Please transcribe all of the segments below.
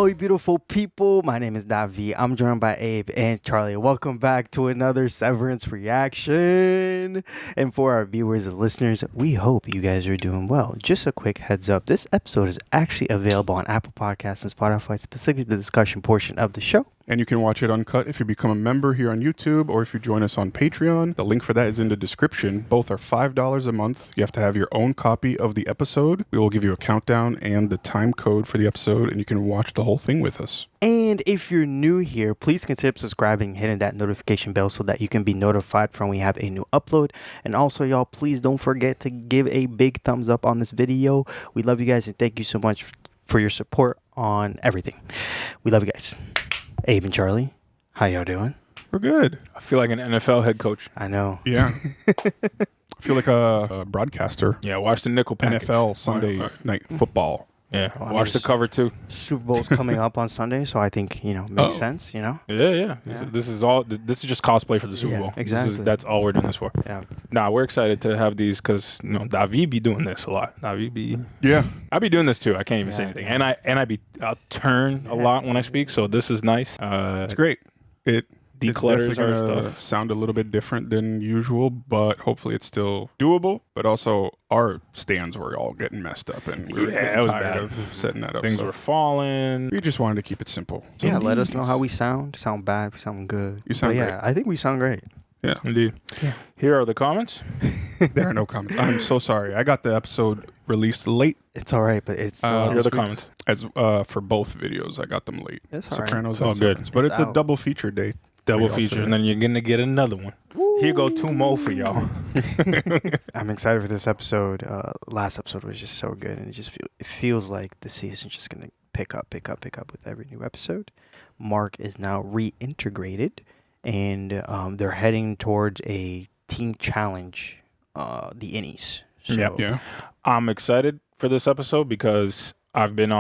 Hello, you beautiful people. My name is Davi. I'm joined by Abe and Charlie. Welcome back to another Severance reaction. And for our viewers and listeners, we hope you guys are doing well. Just a quick heads up. This episode is actually available on Apple Podcasts and Spotify, specifically the discussion portion of the show. And you can watch it uncut if you become a member here on YouTube or if you join us on Patreon. The link for that is in the description. Both are $5 a month. You have to have your own copy of the episode. We will give you a countdown and the time code for the episode, and you can watch the whole thing with us. And if you're new here, please consider subscribing, hitting that notification bell so that you can be notified from when we have a new upload. And also, y'all, please don't forget to give a big thumbs up on this video. We love you guys, and thank you so much for your support on everything. We love you guys. Abe and Charlie, how y'all doing? We're good. I feel like an NFL head coach. I know. Yeah. I feel like a broadcaster. Yeah, watch the nickel package. NFL Sunday night football. Yeah, Well, watch the cover too. Super Bowl's coming up on Sunday, so I think, makes sense, Yeah. Yeah. This is just cosplay for the Super Bowl. Exactly. That's all we're doing this for. Yeah. Nah, we're excited to have these because Davi be doing this a lot. Davi be I be doing this too. I can't even say anything, and I'll turn a lot when I speak. So this is nice. It's great. It declutters our stuff. Sound a little bit different than usual, but hopefully it's still doable. But also, our stands were all getting messed up, and we were getting tired of setting that up. Things were falling. We just wanted to keep it simple. So Yeah, let us know how we sound. Sound bad, we sound good. You sound great. Yeah, I think we sound great. Yeah, Indeed. Yeah. Here are the comments. There are no comments. I'm so sorry. I got the episode released late. It's all right, but it's Here are the comments. As for both videos, I got them late. It's all right. Sopranos It's all and good. Severance. But It's it's a out. double feature day. Double feature, and then you're gonna get another one. Here go 2 more for y'all. I'm excited for this episode. Last episode was just so good, and it feels like the season's just gonna pick up with every new episode. Mark is now reintegrated, and they're heading towards a team challenge, the Innies. So, Yeah. I'm excited for this episode because I've been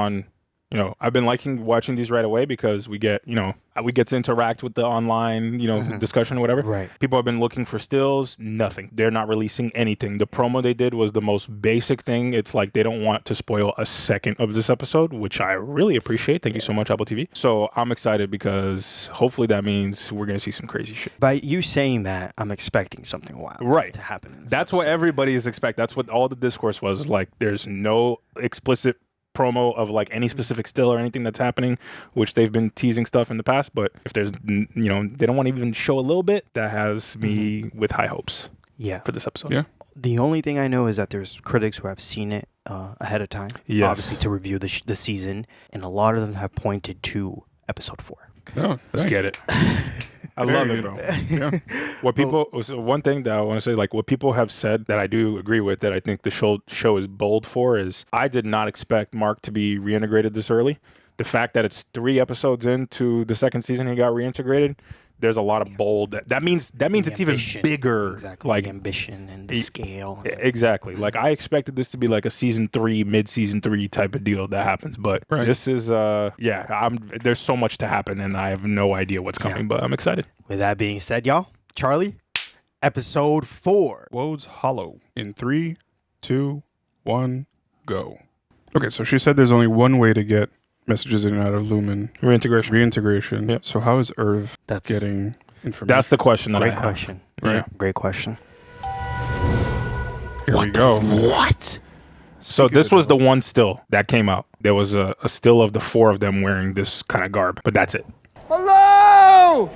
liking watching these right away because we get to interact with the online, discussion or whatever. Right. People have been looking for stills, nothing. They're not releasing anything. The promo they did was the most basic thing. It's like they don't want to spoil a second of this episode, which I really appreciate. Thank you so much, Apple TV. So I'm excited because hopefully that means we're going to see some crazy shit. By you saying that, I'm expecting something wild to happen. In this That's what episode. everybody is expecting. That's what all the discourse was. Like, there's no explicit promo of like any specific still or anything that's happening, which they've been teasing stuff in the past. But if there's, they don't want to even show a little bit, that has me with high hopes for this episode. Yeah. The only thing I know is that there's critics who have seen it ahead of time, obviously to review the season, and a lot of them have pointed to episode 4. Oh, Let's get it. I love it, bro. Yeah. One thing that I want to say, like what people have said that I do agree with, that I think the show is bold for, is I did not expect Mark to be reintegrated this early. The fact that it's 3 episodes into the second season he got reintegrated, there's a lot of bold. That means it's even bigger. Exactly. Like the ambition and the scale. Exactly. Like I expected this to be like a season 3, mid-season 3 type of deal that happens, but this is there's so much to happen, and I have no idea what's coming, but I'm excited. With that being said, y'all, Charlie, episode 4. Wode's Hollow in 3, 2, 1, go. Okay, so she said there's only one way to get messages in and out of Lumen. Reintegration. Yep. So how is Irv getting information? That's the question that I Great have. question. Right. Yeah, great question. Here we go. What? So this was the one still that came out. There was a still of the 4 of them wearing this kind of garb, but that's it. Hello!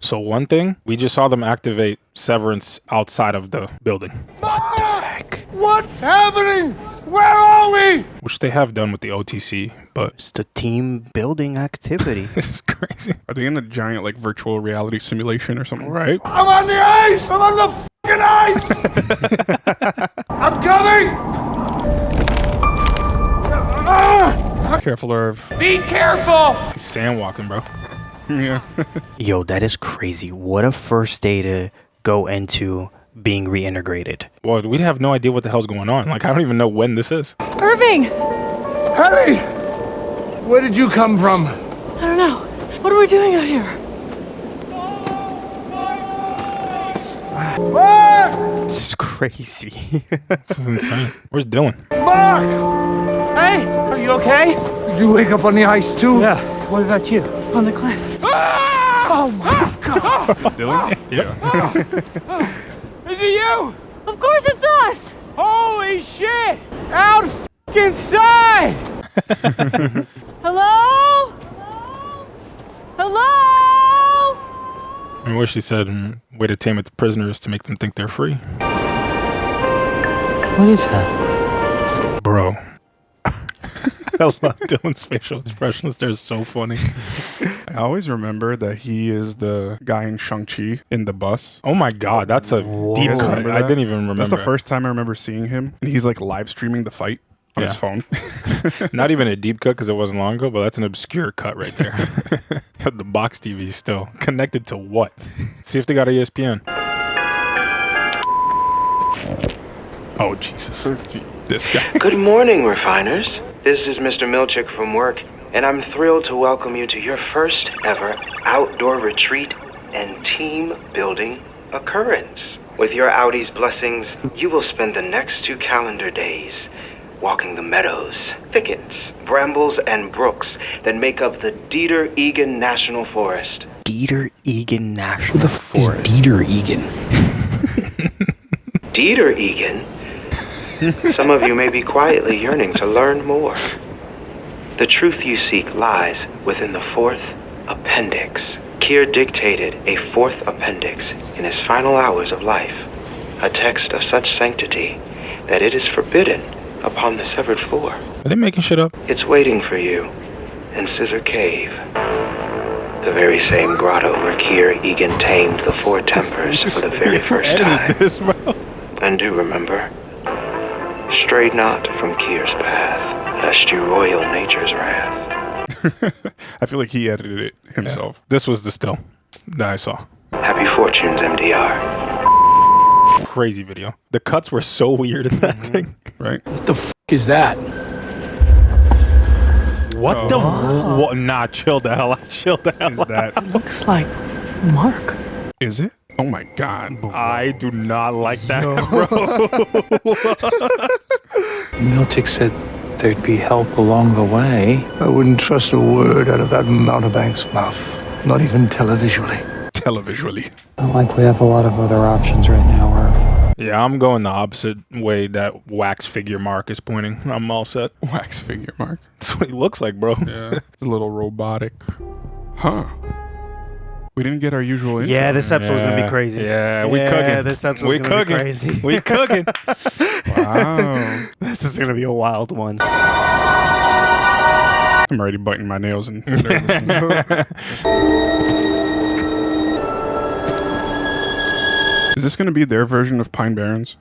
So one thing, we just saw them activate Severance outside of the building. What the heck? What's happening? Where are we? Which they have done with the OTC, but It's the team building activity. this is crazy. Are they in a giant like virtual reality simulation or something? Right? I'm on the ice! I'm on the fucking ice! I'm coming! Careful, Irv. Be careful! He's sand walking, bro. Yeah. Yo, that is crazy. What a first day to go into being reintegrated. Well, we have no idea what the hell's going on. Like, I don't even know when this is. Irving! Hey! Where did you come from? I don't know. What are we doing out here? Mark! This is crazy. This is insane. Where's Dylan? Mark! Hey, are you okay? Did you wake up on the ice too? Yeah. What about you? On the cliff. Oh my God! Dylan? Yeah. Is it you? Of course it's us! Holy shit! Out inside! Hello? Hello? I wish he said, way to tame it the prisoners to make them think they're free. What is that? Bro. I love Dylan's facial expressions. They're so funny. I always remember that he is the guy in Shang-Chi in the bus. Oh my God, that's a deep guys cut. remember I that? didn't even remember. That's the it. first time I remember seeing him. And he's like live streaming the fight on his phone. Not even a deep cut because it wasn't long ago, but that's an obscure cut right there. The box TV still connected to what? See if they got ESPN. Oh Jesus, this guy. Good morning, refiners. This is Mr. Milchick from work, and I'm thrilled to welcome you to your first ever outdoor retreat and team building occurrence. With your Audi's blessings, you will spend the next 2 calendar days walking the meadows, thickets, brambles, and brooks that make up the Dieter Egan National Forest. Dieter Egan National Forest. Dieter Egan? Dieter Egan? Some of you may be quietly yearning to learn more. The truth you seek lies within the 4th appendix. Keir dictated a 4th appendix in his final hours of life, a text of such sanctity that it is forbidden upon the severed floor. Are they making shit up? It's waiting for you in Scissor Cave, the very same grotto where Keir Egan tamed the 4 tempers for the very first time. And do remember, stray not from Keir's path, lest you roil nature's wrath. I feel like he edited it himself. Yeah. This was the still that I saw. Happy fortunes, MDR. Crazy video. The cuts were so weird in that thing. Right? What the f is that? What the? What? Nah, chill the hell out. Chill the hell Is out. that? Looks like Mark. Is it? Oh my God. I do not like that, bro. Milchick said there'd be help along the way. I wouldn't trust a word out of that mountebank's mouth, not even televisually. Televisually. Not like we have a lot of other options right now, Irv. Yeah, I'm going the opposite way that wax figure Mark is pointing. I'm all set. Wax figure, Mark. That's what he looks like, bro. Yeah. It's a little robotic. Huh. We didn't get our usual intro. Yeah, this episode's gonna be crazy. Yeah, we cooking. This episode's gonna be crazy. We cooking. Wow. This is gonna be a wild one. I'm already biting my nails and Is this going to be their version of Pine Barrens?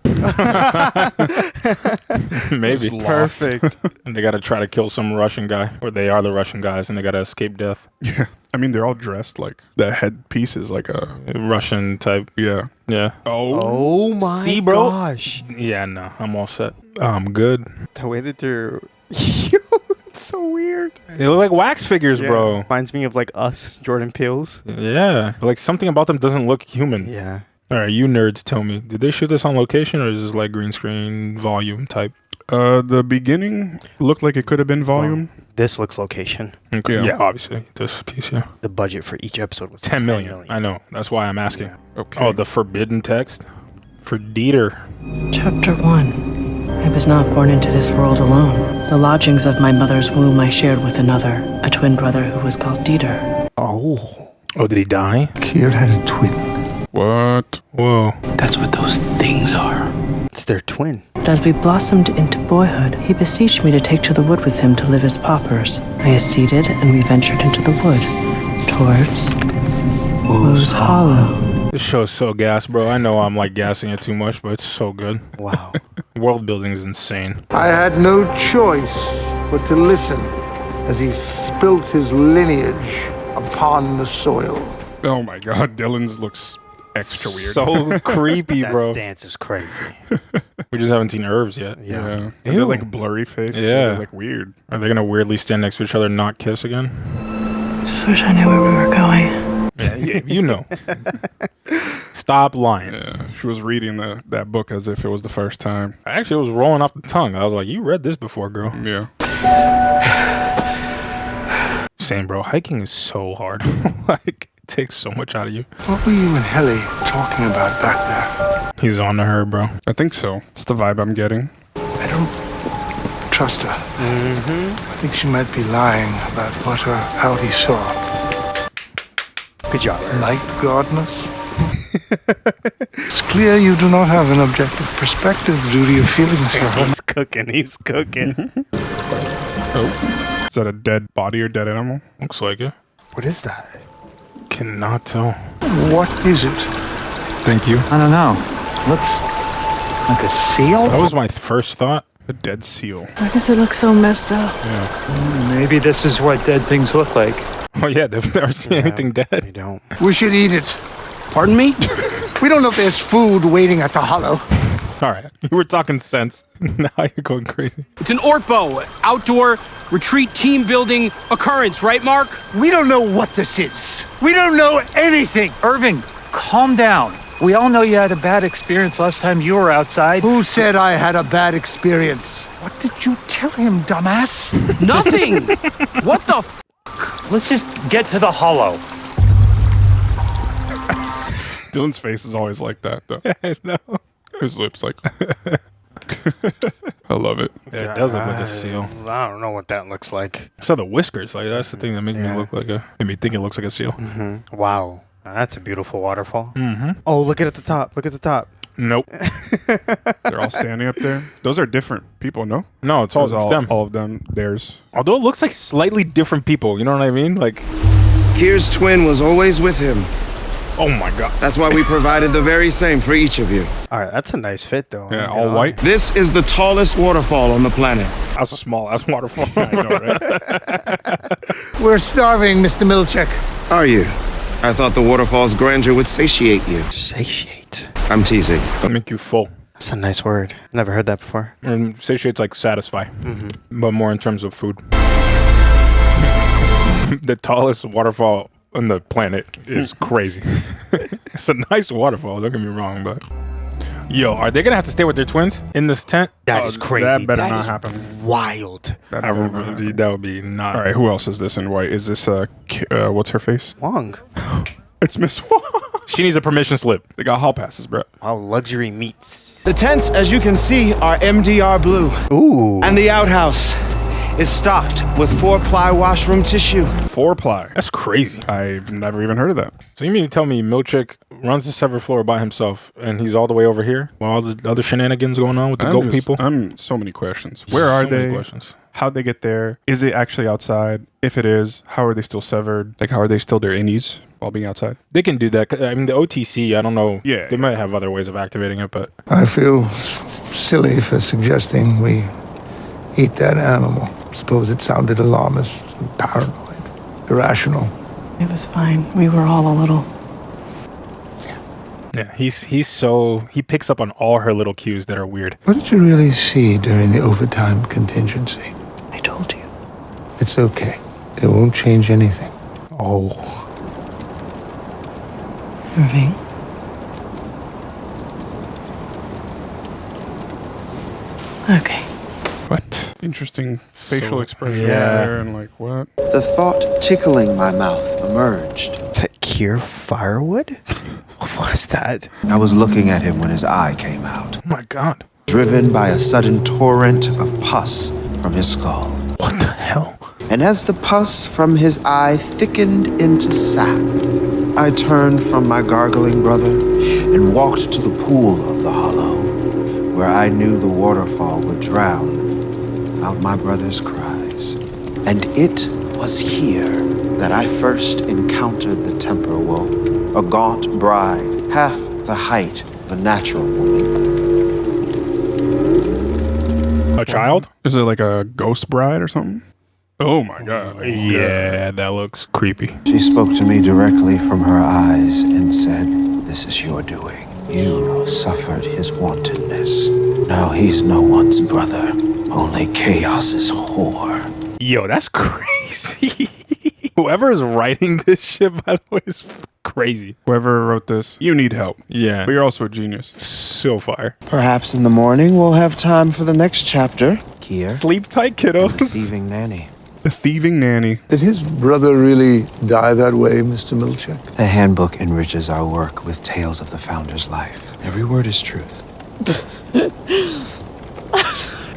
Maybe. Perfect. And they got to try to kill some Russian guy, or they are the Russian guys, and they got to escape death. Yeah. I mean, they're all dressed like the headpiece is like a Russian type. Yeah. Yeah. Oh my See, bro? gosh. Yeah, no, I'm all set. I'm good. The way that they're it's so weird. They look like wax figures, bro. Reminds me of like Us, Jordan Peele's. Yeah. Like something about them doesn't look human. Yeah. All right, you nerds tell me. Did they shoot this on location, or is this like green screen volume type? The beginning looked like it could have been volume. This looks location. Okay. Yeah. Yeah, obviously. This piece, yeah. The budget for each episode was 10 million. I know. That's why I'm asking. Yeah. Okay. Oh, the forbidden text? For Dieter. Chapter 1. I was not born into this world alone. The lodgings of my mother's womb I shared with another, a twin brother who was called Dieter. Oh. Oh, did he die? Keir had a twin. What? Whoa. That's what those things are. It's their twin. But as we blossomed into boyhood, he beseeched me to take to the wood with him to live as paupers. I acceded, and we ventured into the wood, towards Woos Hollow. This show's so gas, bro. I know I'm like gassing it too much, but it's so good. Wow. World building is insane. I had no choice but to listen as he spilt his lineage upon the soil. Oh my God. Dylan's looks extra weird. So creepy, That bro. stance is crazy. We just haven't seen herbs yet. Yeah. Yeah. And they're like blurry faced. Yeah. They're like weird. Are they gonna weirdly stand next to each other and not kiss again? Just wish I knew where we were going. Yeah, you know. Stop lying. Yeah. She was reading that book as if it was the first time. Actually, it was rolling off the tongue. I was like, you read this before, girl. Yeah. Same, bro. Hiking is so hard. Like, it takes so much out of you. What were you and Helly talking about back there? He's on to her, bro. I think so. It's the vibe I'm getting. I don't trust her. I think she might be lying about what her outie saw. Good job. Night gardeners? It's clear you do not have an objective perspective due to your feelings for her. He's cooking. He's cooking. Oh. Is that a dead body or dead animal? Looks like it. What is that? Cannot tell. What is it? Thank you. I don't know. Looks like a seal? That was my first thought. A dead seal. Why does it look so messed up? Yeah. Maybe this is what dead things look like. Oh, yeah. They've never seen anything We dead. don't. We should eat it. Pardon me? We don't know if there's food waiting at the hollow. All right. You were talking sense. Now you're going crazy. It's an Ortbo, outdoor retreat team building occurrence, right, Mark? We don't know what this is. We don't know anything. Irving, calm down. We all know you had a bad experience last time you were outside. Who said I had a bad experience? What did you tell him, dumbass? Nothing! What the f? Let's just get to the hollow. Dylan's face is always like that, though. I know. His lips like... I love it. Yeah, it does look like a seal. I don't know what that looks like. So the whiskers, like that's the thing that makes me look like made me think it looks like a seal. Wow. That's a beautiful waterfall. Oh, look at the top. Look at the top. Nope. They're all standing up there. Those are different people, no? No, it's all them. All of them, theirs. Although it looks like slightly different people. You know what I mean? Like, Kier's twin was always with him. oh my god. That's why we provided the very same for each of you. All right, that's a nice fit, though. Yeah, You all know? white. This is the tallest waterfall on the planet. That's a small ass waterfall. I know, right? We're starving, Mr. Milchek. Are you? I thought the waterfall's grandeur would satiate you. Satiate. I'm teasing. That'll make you full. That's a nice word. Never heard that before. And satiate's like satisfy, but more in terms of food. The tallest waterfall on the planet is crazy. It's a nice waterfall, don't get me wrong, but yo, are they gonna have to stay with their twins in this tent? That is crazy. That better That not is happen. wild. That would be not. All right, who else is this in white? Is this what's her face? Wong. It's Miss Wong. She needs a permission slip. They got hall passes, bro. Wow, luxury meats. The tents, as you can see, are MDR blue. Ooh. And the outhouse is stocked with 4-ply washroom tissue. 4-ply. That's crazy. I've never even heard of that. So you mean to tell me Milchek runs the severed floor by himself and he's all the way over here while all the other shenanigans going on with the goat people? I'm so many questions. Where are So many they? questions. How'd they get there? Is it actually outside? If it is, how are they still severed? Like, how are they still their innies while being outside? They can do that. I mean, the OTC, I don't know. Yeah, They might have other ways of activating it, but I feel silly for suggesting we eat that animal. Suppose it sounded alarmist, paranoid, irrational. It was fine. We were all a little. yeah, he picks up on all her little cues that are weird. What did you really see during the overtime contingency? I told you. It's okay. It won't change anything. Oh. Irving. Okay. What? Interesting facial expression yeah. there, and like, what? The thought tickling my mouth emerged. To cure firewood? What was that? I was looking at him when his eye came out, Oh my god. driven by a sudden torrent of pus from his skull. What the hell? And as the pus from his eye thickened into sap, I turned from my gargling brother and walked to the pool of the hollow, where I knew the waterfall would drown out my brother's cries. And it was here that I first encountered the Temper Wolf, a gaunt bride, half the height of a natural woman. A child? Is it like a ghost bride or something? Oh my god. Yeah, that looks creepy. She spoke to me directly from her eyes and said, "This is your doing. You suffered his wantonness. Now he's no one's brother, only chaos's whore." Yo, that's crazy. Whoever is writing this shit, by the way, is crazy. Whoever wrote this, you need help. Yeah. But you're also a genius. So fire. Perhaps in the morning we'll have time for the next chapter. Here. Sleep tight, kiddos. The thieving nanny. The thieving nanny. Did his brother really die that way, Mr. Milchek? The handbook enriches our work with tales of the founder's life. Every word is truth.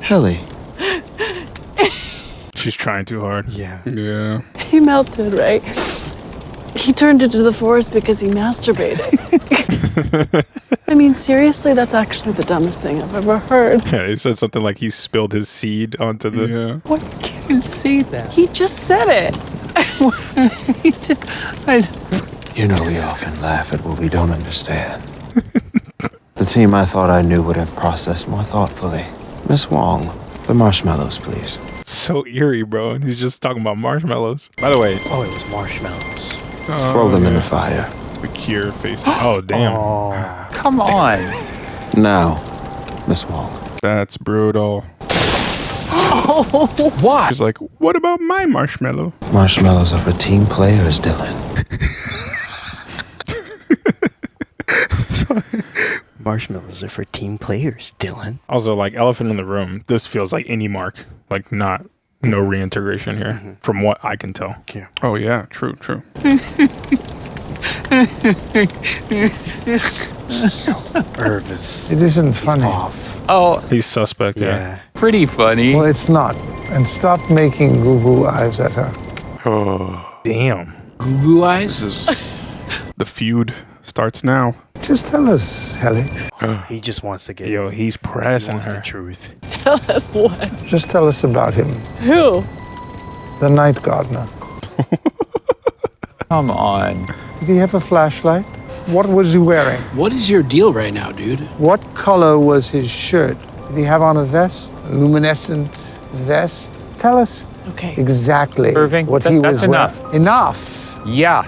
Helly. She's trying too hard. Yeah. Yeah. He melted, right? He turned into the forest because he masturbated. I mean, seriously, that's actually the dumbest thing I've ever heard. Yeah, he said something like he spilled his seed onto the... Yeah. What can you say that? He just said it. You know we often laugh at what we don't understand. The team I thought I knew would have processed more thoughtfully. Miss Wong, the marshmallows, please. So eerie, bro. And he's just talking about marshmallows. By the way... Oh, it was marshmallows. Throw them in the fire. The cure face. Oh, damn. Oh. Come on. Now, Miss Wong. That's brutal. What? She's like, what about my marshmallow? Marshmallows are for team players, Dylan. Marshmallows are for team players, Dylan. Also, like, elephant in the room. This feels like any mark. Like, no reintegration here, from what I can tell. Yeah. Oh, yeah. True, true. Irv is It isn't he's funny. off. Oh, He's suspect, yeah. Yeah. pretty funny. Well, it's not. And stop making goo-goo eyes at her. Oh, damn. Goo eyes? This is the feud starts now. Just tell us, Helly. He just wants to get. Yo, he's he pressing wants her. the truth. Tell us what? Just tell us about him. Who? The night gardener. Come on. Did he have a flashlight? What was he wearing? What is your deal right now, dude? What color was his shirt? Did he have on a vest? A luminescent vest? Tell us Okay. exactly Irving, what he that's was enough. wearing. Enough. Yeah.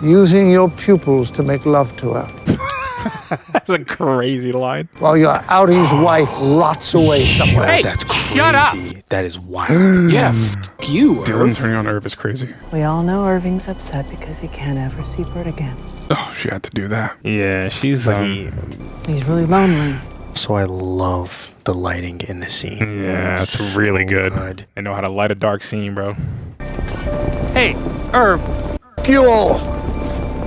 Using your pupils to make love to her. That's a crazy line. While your outie's wife rots away somewhere. Hey, That's crazy. shut up. That is wild. Yeah, f you. Dylan turning on Irv is crazy. We all know Irving's upset because he can't ever see Bert again. Oh, she had to do that. Yeah, she's... But he, He's really lonely. so I love the lighting in the scene. Yeah, that's really good. Good. They know how to light a dark scene, bro. Hey, Irv. Fuel!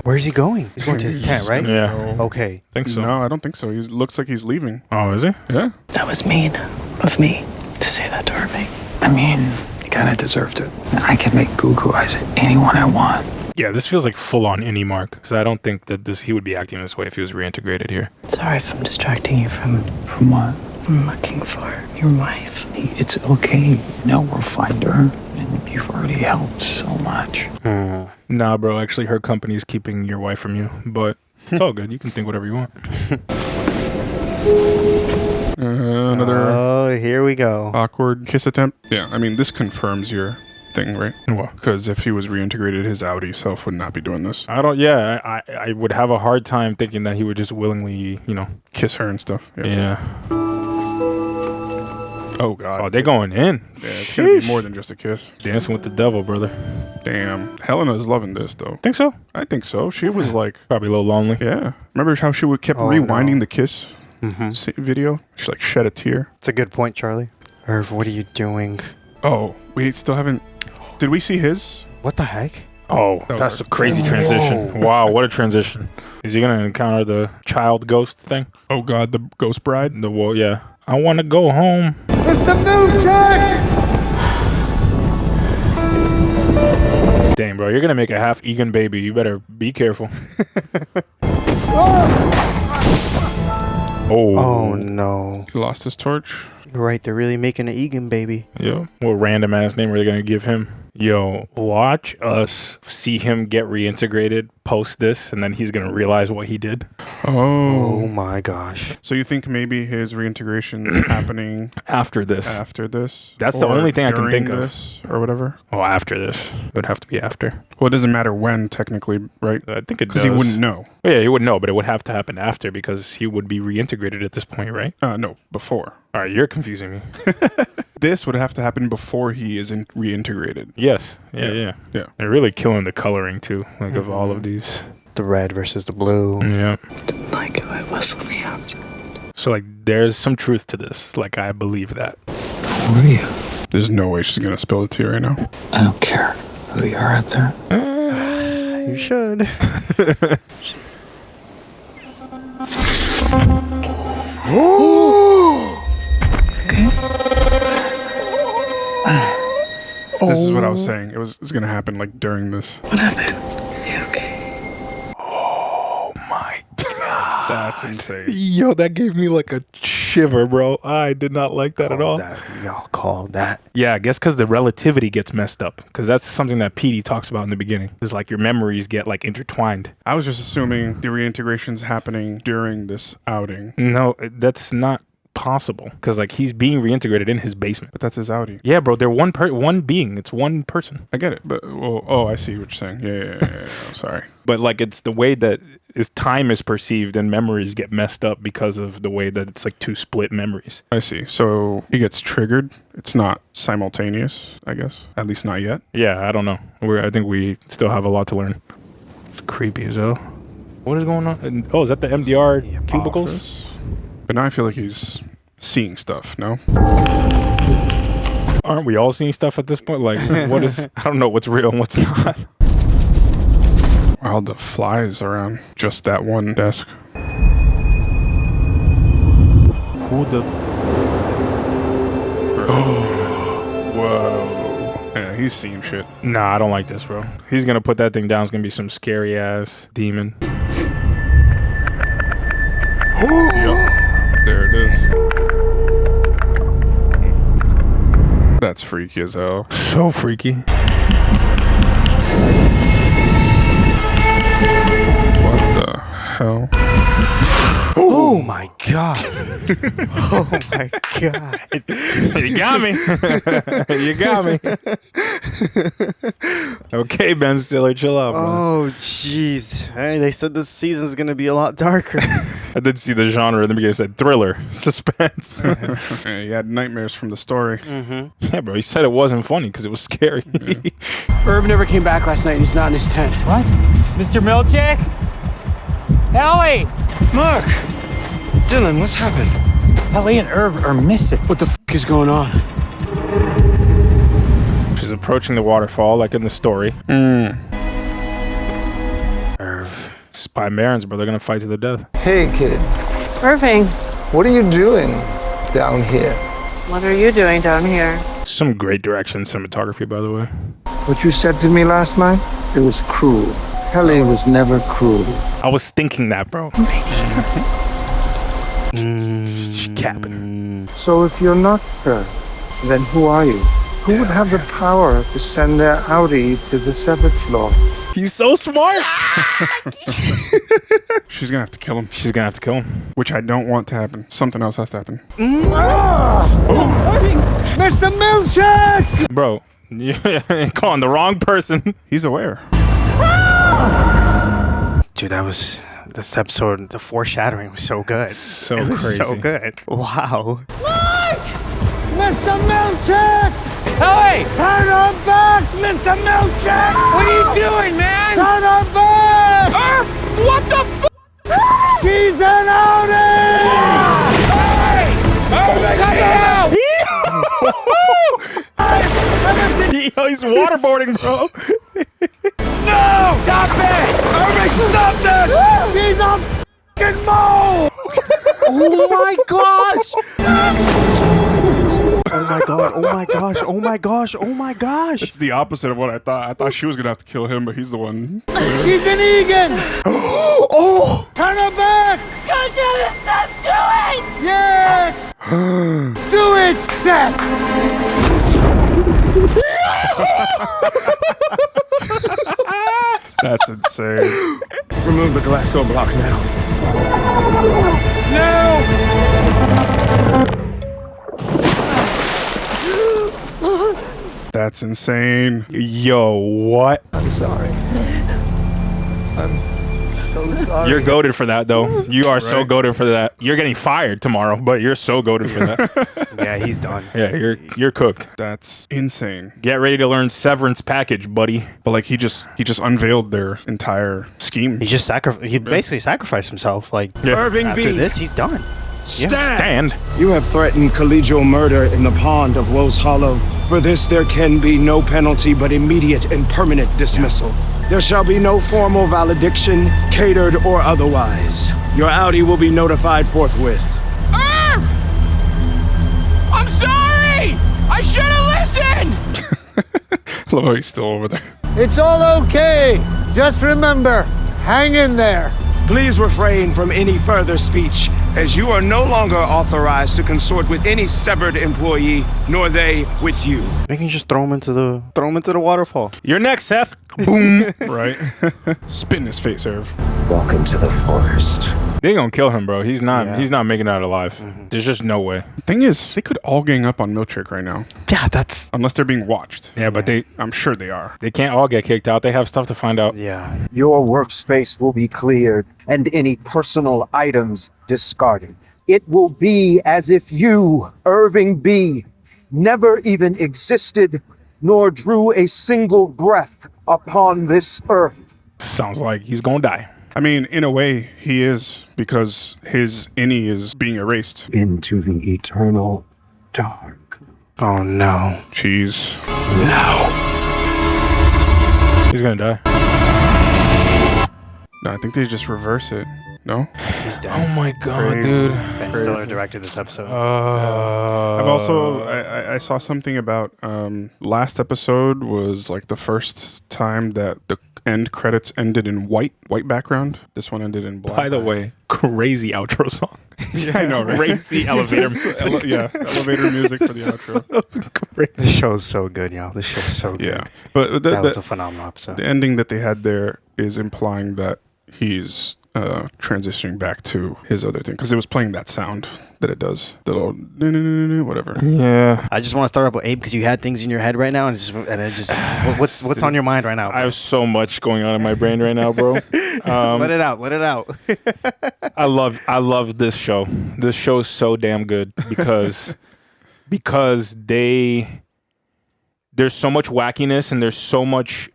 Where's he going? He's going to his tent, right? Yeah, Okay. think so. No, I don't think so. He looks like he's leaving. Oh, is he? Yeah. That was mean of me to say that to Irving. I mean, you kind of deserved it. I can make goo eyes at anyone I want. Yeah, this feels like full-on any mark. Because I don't think that he would be acting this way if he was reintegrated here. Sorry if I'm distracting you from What? looking for your wife. It's okay. No, we'll find her. And you've already helped so much. Nah, bro. Actually, her company is keeping your wife from you. But it's all good. You can think whatever you want. Another Oh, here we go. awkward kiss attempt. Yeah, I mean, this confirms your thing, right? What? Because if he was reintegrated, his outie self would not be doing this. I don't... Yeah, I would have a hard time thinking that he would just willingly, Kiss her and stuff. Yeah. Oh, God. Oh, they're going in. Yeah, it's going to be more than just a kiss. Dancing with the devil, brother. Damn. Helena's loving this, though. Think so? I think so. She was like, Probably a little lonely. yeah. Remember how she kept Oh, rewinding no. the kiss video? She like shed a tear. It's a good point, Charlie. Irv, what are you doing? Oh, we still haven't. Did we see his? What the heck? Oh, was that's a our- crazy transition. Wow, what a transition. Is he going to encounter the child ghost thing? Oh God, the ghost bride. Yeah. I want to go home. Damn, bro, you're going to make a half Egan baby. You better be careful. Oh, no. He lost his torch. You're right. They're really making an Egan baby. Yo, what random ass name are they going to give him? Yo, watch us see him get reintegrated post this, and then he's going to realize what he did. Oh, my gosh. So you think maybe his reintegration is happening After this. after this? That's the Or only thing I can during think of. this, or whatever. Oh, after this. It would have to be after. Well, it doesn't matter when, technically, right? I think it does. Because he wouldn't know. Yeah, he wouldn't know, but it would have to happen after because he would be reintegrated at this point, right? No, before. All right, you're confusing me. this would have to happen before he is reintegrated. Yes. Yeah. They're really killing the coloring too, like of all of these. The red versus the blue. Yeah. Didn't like who I was on the outside. So like, there's some truth to this. Like, I believe that. Who are you? There's no way she's gonna spill it to you right now. I don't care who you are out there. You should. Okay. This is what I was saying. It's gonna happen like during this. What happened? You okay? That's insane. Yo, that gave me like a shiver, bro. I did not like that at all. Y'all call that. Yeah, I guess because the relativity gets messed up. Because that's something that Petey talks about in the beginning. It's like your memories get like intertwined. I was just assuming the reintegration's happening during this outing. No, that's not possible. Because like he's being reintegrated in his basement. But that's his outing. Yeah, bro. They're one being. It's one person. I get it. But, well, I see what you're saying. Yeah. I'm sorry. But like it's the way that his time is perceived and memories get messed up because of the way that it's like two split memories. I see. So he gets triggered. It's not simultaneous, I guess. At least not yet. Yeah, I don't know. I think we still have a lot to learn. It's creepy as hell. What is going on? Oh, is that the MDR cubicles? Office. But now I feel like he's seeing stuff, no? Aren't we all seeing stuff at this point? Like, what is... I don't know what's real and what's not. Wow, the flies around just that one desk. Who the... Whoa. Yeah, he's seeing shit. Nah, I don't like this, bro. He's gonna put that thing down. It's gonna be some scary ass demon. Yup. There it is. That's freaky as hell. So freaky. What the hell? Oh my god. Oh my god. You got me. You got me. Okay, Ben Stiller, chill out, bro. Oh jeez. Hey, they said this season's gonna be a lot darker. I did see the genre in the beginning. It said thriller, suspense. Yeah, he had nightmares from the story. Yeah, bro. He said it wasn't funny because it was scary. Irv never came back last night and he's not in his tent. What? Mr. Milchick? Ellie! Mark! Dylan, what's happened? Ellie and Irv are missing. What the f is going on? She's approaching the waterfall like in the story. Irv. Spy Barons, bro. They're going to fight to the death. Hey, kid. Irving, What are you doing down here? what are you doing down here? Some great direction cinematography, by the way. What you said to me last night? It was cruel. Helly was never cruel. I was thinking that, bro. She's capping. So if you're not her, then who are you? Who would have the power to send their Audi to the 7th floor? He's so smart. She's gonna have to kill him. She's going to have to kill him. Which I don't want to happen. Something else has to happen. Mr. Milchick! Bro, you're calling the wrong person. He's aware. Dude, this episode, the foreshadowing was so good. So It was crazy. so good. Wow. Mr. Milchick! Ellie! Turn her back, Mr. Milchick! What are you doing, man? Turn her back! Irv! What the f? She's an Audi! He's waterboarding, bro. No! Stop it! Irving, stop this! She's a f***ing mole! Oh my gosh! Oh my god, oh my gosh, oh my gosh, oh my gosh! It's the opposite of what I thought. I thought she was gonna have to kill him, but he's the one. She's an Egan! Oh! Turn her back! God damn it, stop doing! Yes! Do it, Seth! That's insane. Remove the Glasgow block now. That's insane. Yo, what? I'm sorry. I'm so so sorry. You're goated for that, though. You are so goated for that. You're getting fired tomorrow, but you're so goated for that. Yeah, he's done. Yeah, you're cooked. That's insane. Get ready to learn Severance package, buddy. But like he just unveiled their entire scheme. He just basically sacrificed himself. Like Irving after B. this, he's done. Stand. You have threatened collegial murder in the pond of Woes Hollow. For this, there can be no penalty but immediate and permanent dismissal. There shall be no formal valediction, catered or otherwise. Your Audi will be notified forthwith. Irv! I'm sorry! I should have listened! Love how he's still over there. It's all okay. Just remember, hang in there. Please refrain from any further speech, as you are no longer authorized to consort with any severed employee, nor they with you. They can just throw him into the waterfall. You're next, Seth. Boom. Right? Spit in his face, Irv. Walk into the forest. They gonna kill him, bro. He's not making it out alive. There's just no way. Thing is, they could all gang up on Milkshake right now. Yeah, that's unless they're being watched. Yeah, but I'm sure they are. They can't all get kicked out. They have stuff to find out. Yeah. Your workspace will be cleared and any personal items discarded. It will be as if you, Irving B., never even existed nor drew a single breath upon this earth. Sounds like he's gonna die. I mean, in a way, he is, because his innie is being erased. Into the eternal dark. Oh no. Jeez. Now. He's gonna die. No, I think they just reverse it. No? He's dead. Oh my god, Crazy. dude. Ben Stiller directed this episode. I've also I saw something about last episode was like the first time that the end credits ended in white background. This one ended in black. By the way, crazy outro song. Yeah, I know, right? Crazy elevator music. Elevator music for the outro. This show is so good, y'all. This show is so good. Yeah, but that was a phenomenal episode. The ending that they had there is implying that he's transitioning back to his other thing, because it was playing that sound that it does, the little whatever. Yeah. I just want to start off with Abe because you had things in your head right now, and what's on your mind right now? I have so much going on in my brain right now, bro. Let it out. Let it out. I love this show. This show is so damn good because there's so much wackiness and there's so much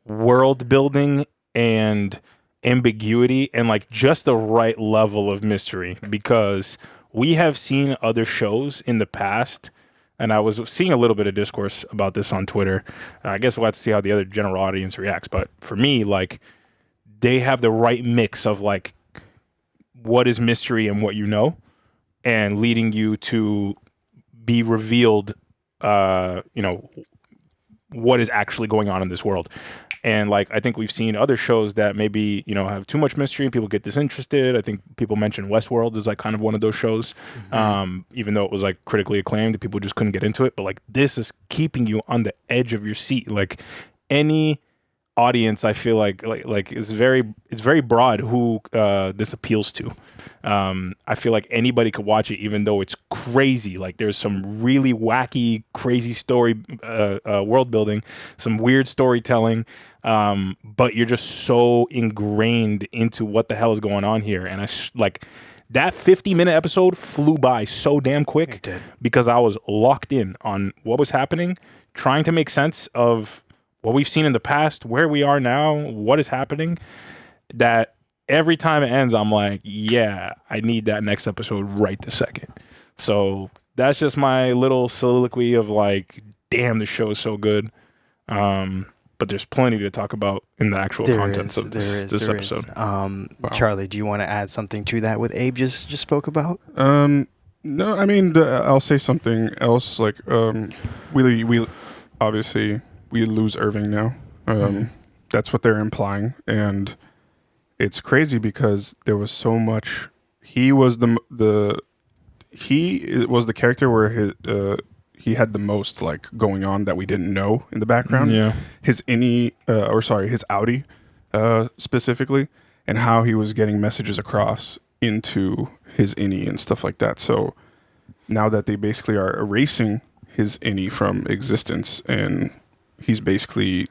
world building and ambiguity and like just the right level of mystery, because we have seen other shows in the past, and I was seeing a little bit of discourse about this on Twitter. I guess we'll have to see how the other general audience reacts, but for me, like, they have the right mix of like what is mystery and what you know, and leading you to be revealed what is actually going on in this world. And like, I think we've seen other shows that maybe, have too much mystery and people get disinterested. I think people mentioned Westworld is like kind of one of those shows. Even though it was like critically acclaimed, people just couldn't get into it. But like, this is keeping you on the edge of your seat. Like, any audience, I feel like it's very broad who this appeals to. I feel like anybody could watch it, even though it's crazy. Like, there's some really wacky, crazy story, world building, some weird storytelling, but you're just so ingrained into what the hell is going on here. And that 50-minute episode flew by so damn quick. It did. Because I was locked in on what was happening, trying to make sense of what we've seen in the past, where we are now, what is happening, that every time it ends, I'm like, yeah, I need that next episode right this second. So that's just my little soliloquy of like, damn, the show is so good. But there's plenty to talk about in the actual contents of this episode. Wow. Charlie, do you want to add something to that what Abe just spoke about? No, I mean, I'll say something else. Like, we obviously we lose Irving now. That's what they're implying, and it's crazy because there was so much. He was the character where he had the most like going on that we didn't know in the background. Yeah, his Audi specifically, and how he was getting messages across into his innie and stuff like that. So now that they basically are erasing his innie from existence, and he's basically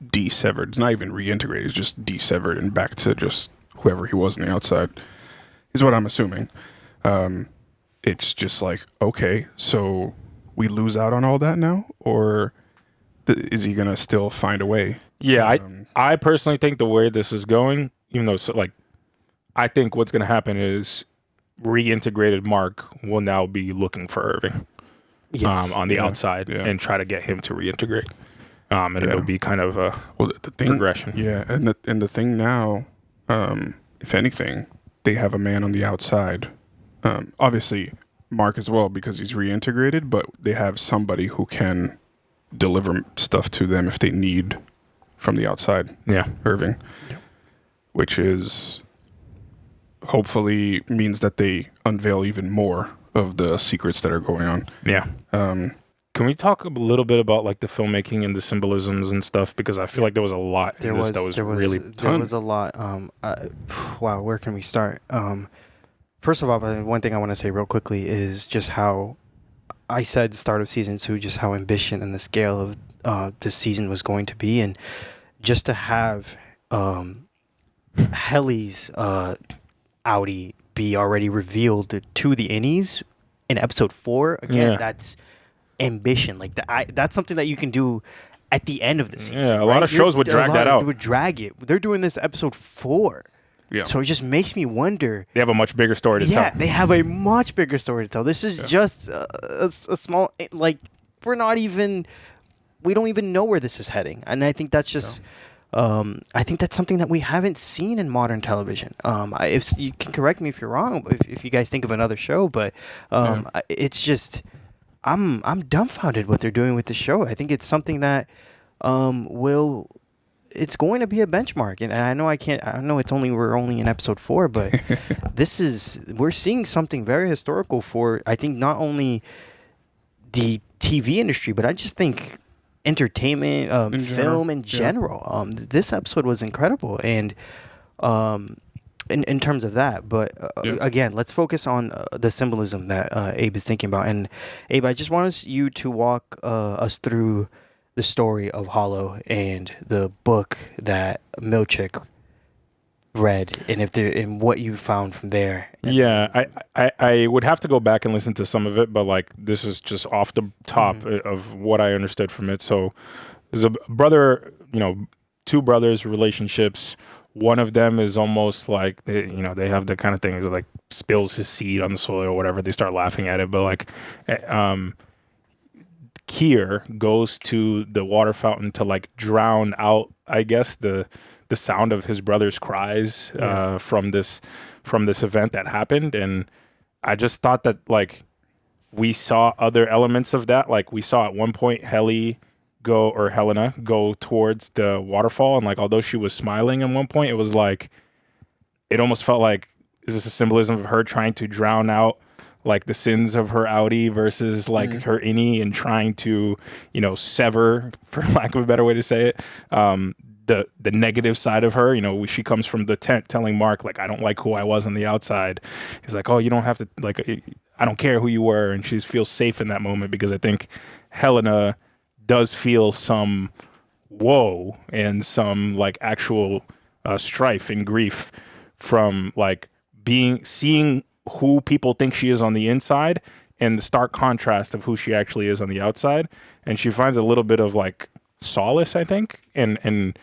de-severed. It's not even reintegrated. It's just de-severed and back to just whoever he was on the outside, is what I'm assuming. It's just like, okay, so we lose out on all that now? Or is he going to still find a way? Yeah, I personally think the way this is going, even though I think what's going to happen is reintegrated Mark will now be looking for Irving on the outside and try to get him to reintegrate. And it'll be kind of a progression. Yeah, and the thing now, if anything, they have a man on the outside. Obviously, Mark as well, because he's reintegrated, but they have somebody who can deliver stuff to them if they need from the outside. Yeah. Irving. Yeah. Which is hopefully means that they unveil even more of the secrets that are going on. Yeah. Can we talk a little bit about like the filmmaking and the symbolisms and stuff? Because I feel like there was a lot in this that was really there was a lot. Wow, where can we start? First of all, one thing I want to say real quickly is just how I said start of season 2, just how ambitious and the scale of this season was going to be, and just to have Helly's Audi be already revealed to the innies in episode 4. Again, that's ambition. Like that's something that you can do at the end of the season. Yeah, a lot of shows would drag that out. Would drag it. They're doing this episode 4. Yeah. So it just makes me wonder. They have a much bigger story to tell. Yeah, they have a much bigger story to tell. This is just a small, like, we don't even know where this is heading. And I think that's just, I think that's something that we haven't seen in modern television. If you can correct me if you're wrong, if you guys think of another show, but it's just, I'm dumbfounded what they're doing with the show. I think it's something that it's going to be a benchmark, and I know we're only in episode 4, but we're seeing something very historical for, I think, not only the TV industry, but I just think entertainment, film in general. This episode was incredible, and in terms of that, but again, let's focus on the symbolism that Abe is thinking about. And Abe, I just want you to walk us through the story of Hollow and the book that Milchick read, and what you found from there. Yeah, I would have to go back and listen to some of it, but like this is just off the top of what I understood from it. So there's a brother, two brothers relationships. One of them is almost like they have the kind of thing that like spills his seed on the soil or whatever. They start laughing at it, but like Kier goes to the water fountain to like drown out, I guess, the sound of his brother's cries from this event that happened. And I just thought that like we saw other elements of that. Like we saw at one point Helena go towards the waterfall, and like although she was smiling at one point, it was like it almost felt like, is this a symbolism of her trying to drown out like the sins of her Audi versus like her innie, and trying to, sever, for lack of a better way to say it, the negative side of her. She comes from the tent telling Mark, like, I don't like who I was on the outside. He's like, oh, you don't have to, like, I don't care who you were. And she feels safe in that moment, because I think Helena does feel some woe and some like actual strife and grief from like seeing who people think she is on the inside and the stark contrast of who she actually is on the outside. And she finds a little bit of like solace, I think, and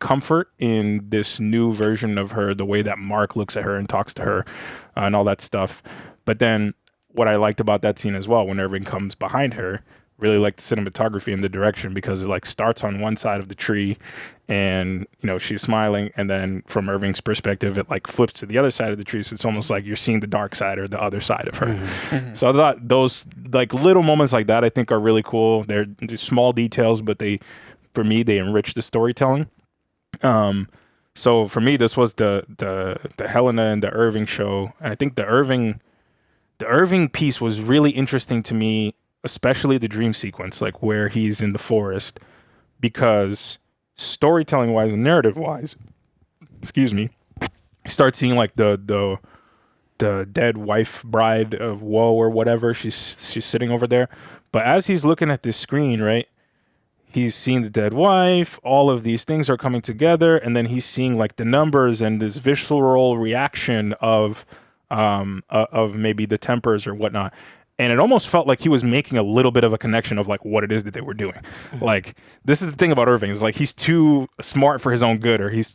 comfort in this new version of her, the way that Mark looks at her and talks to her and all that stuff. But then what I liked about that scene as well, when Irving comes behind her, really liked the cinematography and the direction, because it like starts on one side of the tree and she's smiling, and then from Irving's perspective it like flips to the other side of the tree, so it's almost like you're seeing the dark side or the other side of her. So I thought those like little moments like that I think are really cool. They're small details, but for me they enrich the storytelling. So for me this was the Helena and the Irving show, and I think the Irving piece was really interesting to me, especially the dream sequence, like where he's in the forest, because storytelling wise and narrative wise, you start seeing like the dead wife bride of woe or whatever. She's sitting over there, but as he's looking at this screen, right, he's seeing the dead wife, all of these things are coming together, and then he's seeing like the numbers and this visceral reaction of maybe the tempers or whatnot. And it almost felt like he was making a little bit of a connection of like what it is that they were doing. Like, this is the thing about Irving, is like he's too smart for his own good, or he's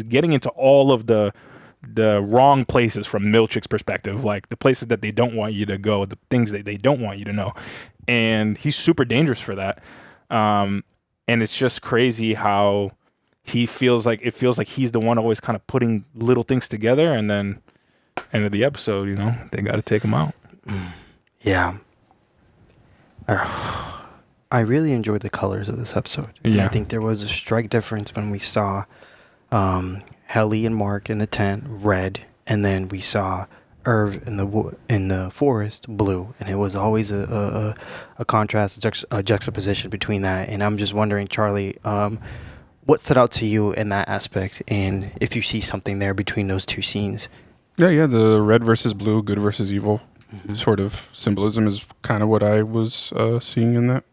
getting into all of the wrong places from Milchick's perspective, like the places that they don't want you to go, the things that they don't want you to know. And he's super dangerous for that. And it's just crazy how it feels like he's the one always kind of putting little things together, and then end of the episode, they got to take him out. Yeah. I really enjoyed the colors of this episode. Yeah. And I think there was a strike difference when we saw Helly and Mark in the tent, red, and then we saw Irv in the forest, blue. And it was always a contrast, a juxtaposition between that. And I'm just wondering, Charlie, what stood out to you in that aspect, and if you see something there between those two scenes? Yeah, the red versus blue, good versus evil sort of symbolism is kind of what I was seeing in that.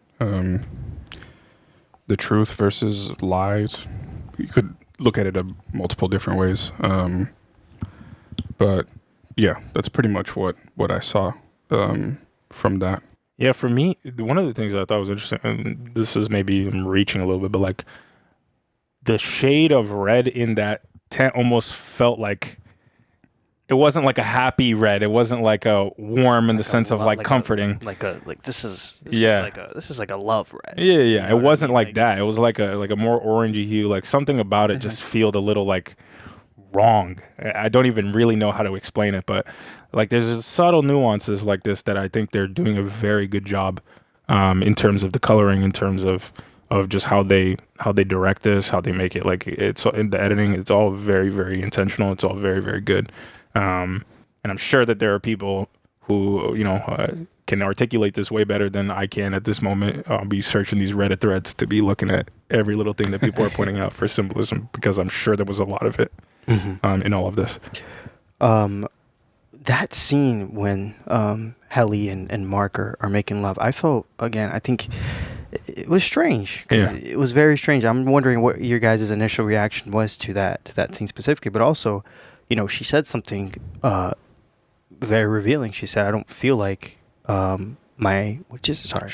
The truth versus lies. You could look at it multiple different ways. But yeah, that's pretty much what I saw from that. Yeah, for me, one of the things I thought was interesting, and this is maybe I'm reaching a little bit, but like the shade of red in that tent almost felt like it wasn't like a happy red. It wasn't like a warm in the sense of like comforting. This is like a love red. Yeah. It wasn't like that. It was like a more orangey hue. Like something about it just felt a little like wrong. I don't even really know how to explain it, but like there's subtle nuances like this that I think they're doing a very good job in terms of the coloring, in terms of just how they direct this, how they make it. Like it's in the editing, it's all very, very intentional. It's all very, very good. And I'm sure that there are people who, can articulate this way better than I can at this moment. I'll be searching these Reddit threads to be looking at every little thing that people are pointing out for symbolism, because I'm sure there was a lot of it in all of this. That scene when Helly and Mark are making love, I felt, again, I think it was strange. Yeah. It was very strange. I'm wondering what your guys' initial reaction was to that scene specifically, but also, she said something very revealing. She said, "I don't feel like She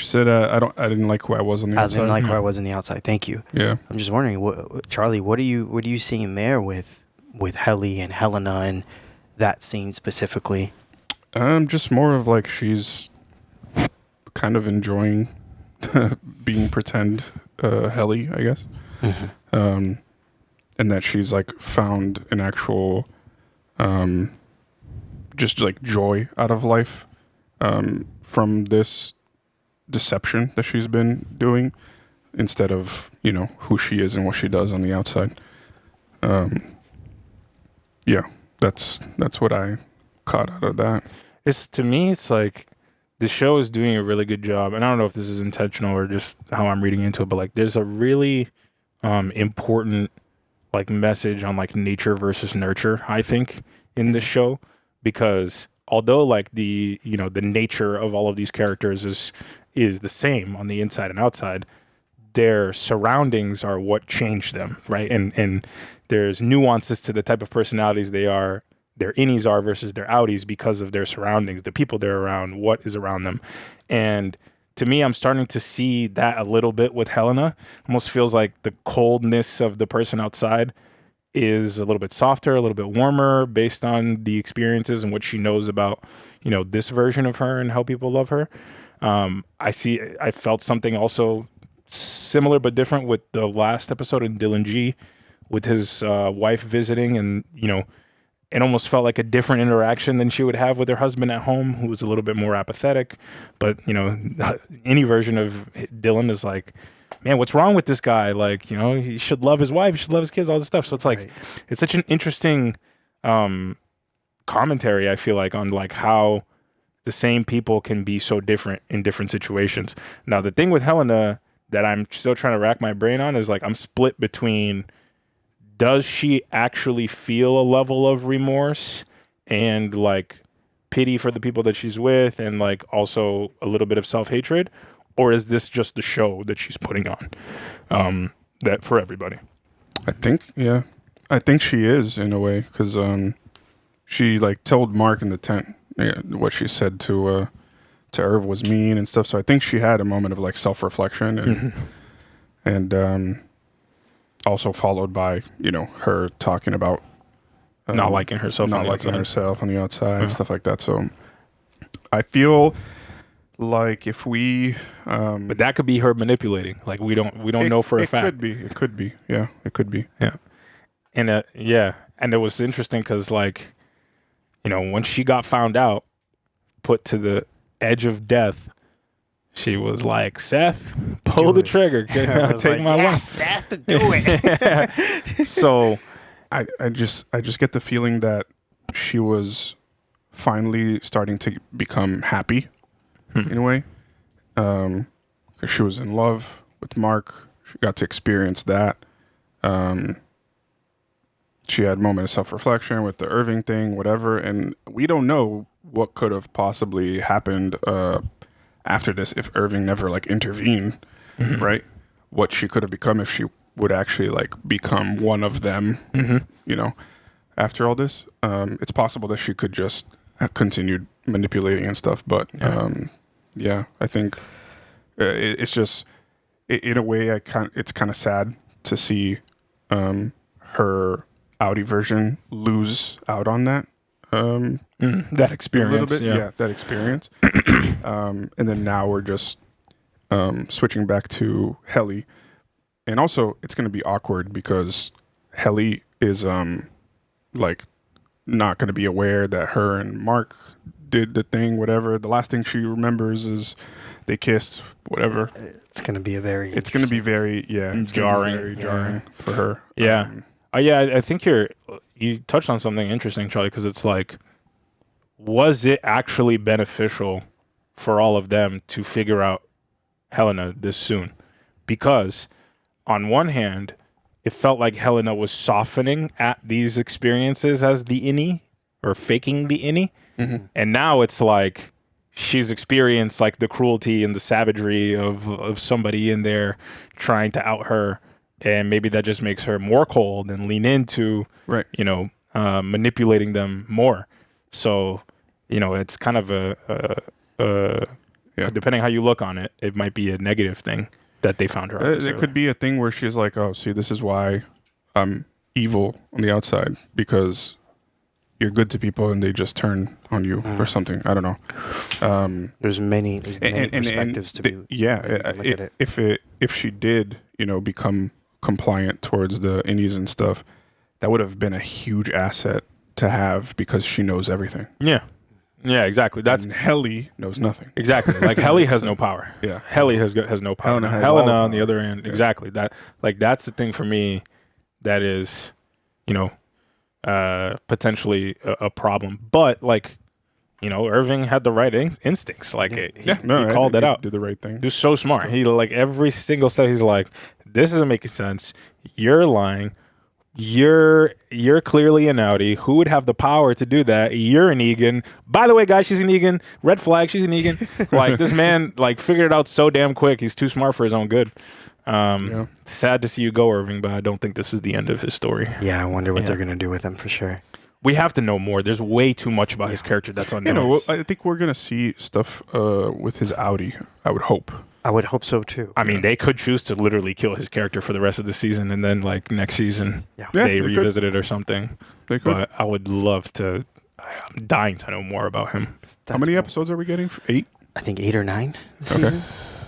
said, "I didn't like who I was on the outside." I didn't like who I was on the outside. Thank you. Yeah. I'm just wondering, Charlie, what are you seeing there with Helly and Helena and that scene specifically? Just more of like she's kind of enjoying being pretend Helly, I guess. And that she's like found an actual just like joy out of life from this deception that she's been doing, instead of who she is and what she does on the outside. Yeah, that's what I caught out of that. To me, it's like the show is doing a really good job, and I don't know if this is intentional or just how I'm reading into it, but like there's a really important like message on like nature versus nurture, I think, in this show, because although like the nature of all of these characters is the same on the inside and outside, their surroundings are what changed them, right? And there's nuances to the type of personalities their innies are versus their outies because of their surroundings, the people they're around, what is around them. And to me, I'm starting to see that a little bit with Helena. Almost feels like the coldness of the person outside is a little bit softer, a little bit warmer based on the experiences and what she knows about, this version of her and how people love her. I felt something also similar but different with the last episode in Dylan G, with his wife visiting, and it almost felt like a different interaction than she would have with her husband at home, who was a little bit more apathetic. But any version of Dylan is like, man, what's wrong with this guy? Like, he should love his wife, he should love his kids, all this stuff. So it's like, It's such an interesting commentary, I feel like, on like how the same people can be so different in different situations. Now, the thing with Helena that I'm still trying to rack my brain on is like, I'm split between, does she actually feel a level of remorse and like pity for the people that she's with, and like also a little bit of self-hatred? or is this just the show that she's putting on that for everybody? I think she is in a way, because she like told Mark in the tent what she said to Irv was mean and stuff. So I think she had a moment of like self-reflection and also followed by, you know, her talking about not liking herself, on the outside, stuff like that. So I feel like if we, but that could be her manipulating. Like we don't know for a fact. It could be. Yeah, it could be. Yeah, and and it was interesting because like, you know, when she got found out, put to the edge of death, she was like, Seth, pull the trigger. Take my life. Seth, do it. So I just get the feeling that she was finally starting to become happy in a way. Because she was in love with Mark. She got to experience that. She had a moment of self-reflection with the Irving thing, whatever. And we don't know what could have possibly happened after this if Irving never like intervened, right? What she could have become if she would actually like become one of them, you know, after all this. It's possible that she could just continue manipulating and stuff. But I think it's just, in a way, it's kind of sad to see her Audi version lose out on that. That experience. A little bit, that experience. And then now we're just switching back to Helly. And also, it's going to be awkward because Helly is like not going to be aware that her and Mark did the thing, whatever. The last thing she remembers is they kissed, whatever. It's going to be very jarring for her. Yeah. I think you touched on something interesting, Charlie, because it's like, was it actually beneficial for all of them to figure out Helena this soon? Because on one hand, it felt like Helena was softening at these experiences as the innie or faking the innie. And now it's like she's experienced like the cruelty and the savagery of somebody in there trying to out her. And maybe that just makes her more cold and lean into, you know, manipulating them more. So, you know, it's kind of depending how you look on it, it might be a negative thing that they found her. It could be a thing where she's like, oh, see, this is why I'm evil on the outside, because you're good to people and they just turn on you or something. I don't know. There's many perspectives to be. Look at it. If she did, you know, become compliant towards the innies and stuff, that would have been a huge asset to have because she knows everything. Yeah, exactly. That's Helly knows nothing. Exactly. Like Helly has no power. Yeah, Helly has no power. Helena on the other end, exactly. That that's the thing for me that is, you know, potentially a problem. But like, you know, Irving had the right instincts. Like he called it out. Did the right thing. He was so smart. He like every single step. He's like, this isn't making sense. You're lying. You're clearly an Audi. Who would have the power to do that? You're an Egan. By the way, guys, she's an Egan. Red flag, she's an Egan. Like this man like figured it out so damn quick. He's too smart for his own good. Sad to see you go, Irving, but I don't think this is the end of his story. Yeah, I wonder what they're gonna do with him for sure. We have to know more. There's way too much about his character that's unknown. You know, I think we're gonna see stuff with his Audi. I would hope. I would hope so too. I mean, they could choose to literally kill his character for the rest of the season, and then like next season they revisit it or something. They could. But I would love to. I'm dying to know more about him. How many episodes are we getting? 8? I think 8 or 9. Okay.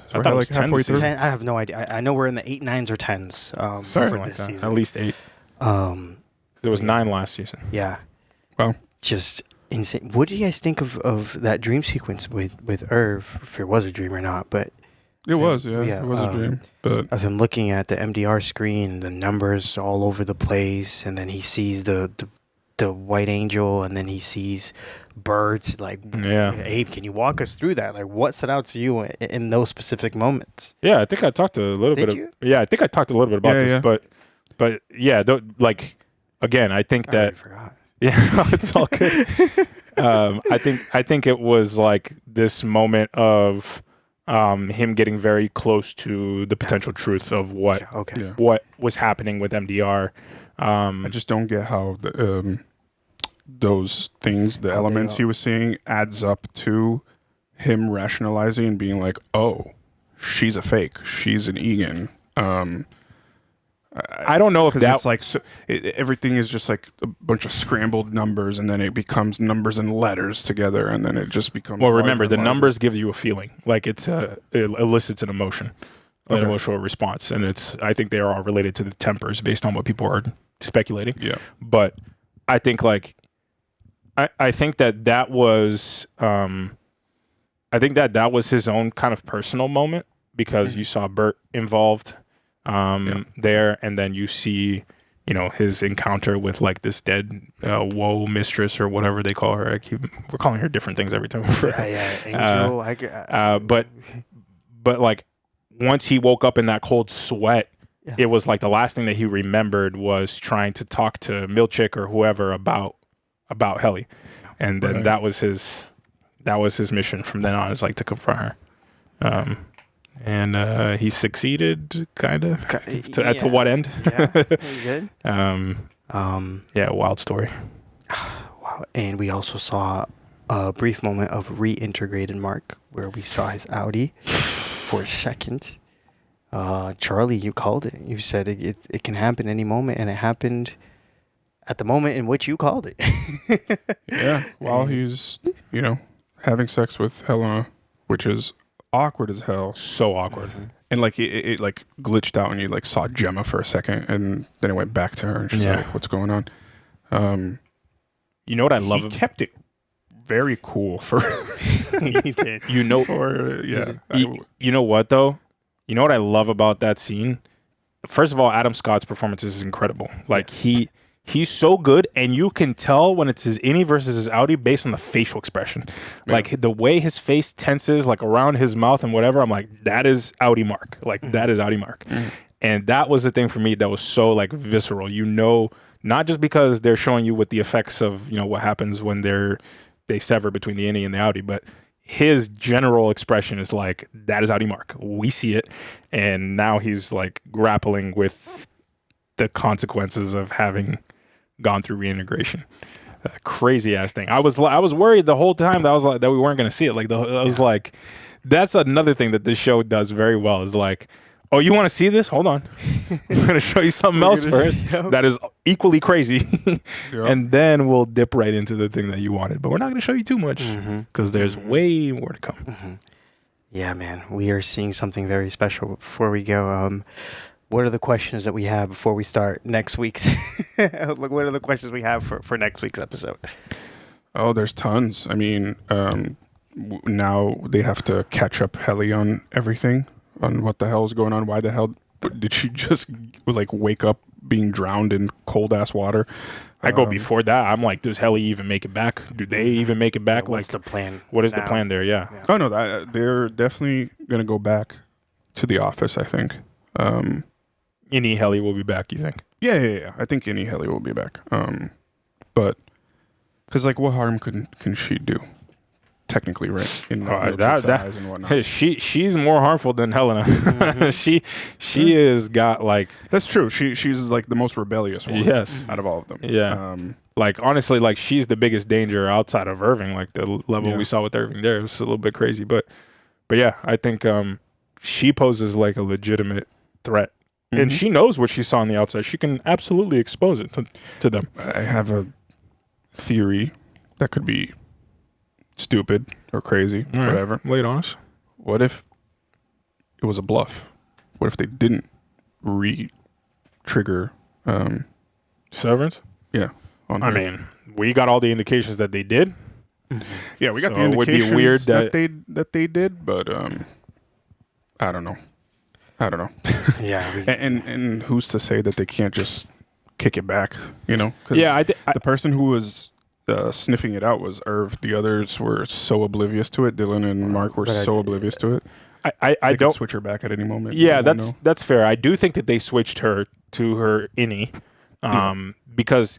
So I thought it was 10. I have no idea. I know we're in the 8, 9s, or 10s for this season. At least 8. There was 9 last season. Yeah. Wow. Just insane. What do you guys think of that dream sequence with Irv? If it was a dream or not, but it was a dream. But of him looking at the MDR screen, the numbers all over the place, and then he sees the white angel, and then he sees birds. Like, Abe, can you walk us through that? Like, what stood out to you in those specific moments? Yeah, I think I talked a little bit. I think I talked a little bit about this, but yeah, like again, I think that. Forgot. Yeah, it's all good. I think it was like this moment of him getting very close to the potential truth of what what was happening with MDR. I just don't get how those things, the elements he was seeing, adds up to him rationalizing and being like, "Oh, she's a fake. She's an Egan." I don't know if that's like everything is just like a bunch of scrambled numbers, and then it becomes numbers and letters together, and then it just becomes. Well, remember the numbers give you a feeling, like it elicits an emotion, an emotional response, and I think they are all related to the tempers based on what people are speculating. Yeah, but I think I think that was I think that was his own kind of personal moment because you saw Bert involved. There, and then you see, his encounter with like this dead woe mistress or whatever they call her. We're calling her different things every time. Angel. But like once he woke up in that cold sweat, it was like the last thing that he remembered was trying to talk to Milchick or whoever about Helly, and then that was his mission from then on, is like to confront her. And he succeeded, kind of. To what end? Yeah, he did. Yeah, wild story. Wow. And we also saw a brief moment of reintegrated Mark, where we saw his Audi for a second. Charlie, you called it. You said it can happen any moment, and it happened at the moment in which you called it. Yeah, while he's, having sex with Helena, which is awkward as hell. So awkward. And like it like glitched out, and you like saw Gemma for a second, and then it went back to her, and she's like, "What's going on?" You know what I love? He kept it very cool for. He did. You know what though? You know what I love about that scene? First of all, Adam Scott's performance is incredible. Like he's so good, and you can tell when it's his innie versus his outie based on the facial expression. Yeah. Like the way his face tenses, like around his mouth and whatever. I'm like, that is outie Mark. Like that is outie Mark. And that was the thing for me that was so like visceral. Not just because they're showing you what the effects of what happens when they sever between the innie and the outie, but his general expression is like, that is outie Mark. We see it, and now he's like grappling with the consequences of having gone through reintegration. Crazy ass thing. I was worried the whole time that we weren't going to see it. Like I was like, that's another thing that this show does very well, is like, oh, you want to see this? Hold on. I'm going to show you something else first that is equally crazy. And then we'll dip right into the thing that you wanted. But we're not going to show you too much because there's way more to come. Yeah, man. We are seeing something very special. But before we go, what are the questions that we have before we start next week's? What are the questions we have for next week's episode? Oh, there's tons. I mean, now they have to catch up Helly on everything. On what the hell is going on? Why the hell did she just like wake up being drowned in cold ass water? I go before that. I'm like, does Helly even make it back? Do they even make it back? What's the plan? What is the plan there? Yeah. Oh no, they're definitely gonna go back to the office. I think. Any Helly will be back. You think? Yeah. I think any Helly will be back. But because like, what harm can she do? Technically, right? In eyes and whatnot. She's more harmful than Helena. She has got like. That's true. She's like the most rebellious one. Yes. Out of all of them. Yeah. Like honestly, like she's the biggest danger outside of Irving. Like the level we saw with Irving there was a little bit crazy, but yeah, I think she poses like a legitimate threat, and she knows what she saw on the outside. She can absolutely expose it to them. I have a theory that could be stupid or crazy, whatever. Lay it on us. What if it was a bluff? What if they didn't re-trigger Severance? Yeah. I mean, we got all the indications that they did. Yeah, we got the indications it would be weird that they did, but I don't know. Yeah. And who's to say that they can't just kick it back? Cause the person who was sniffing it out was Irv. The others were so oblivious to it. Dylan and Mark were so oblivious to it. I don't switch her back at any moment. Yeah, that's fair. I do think that they switched her to her innie, because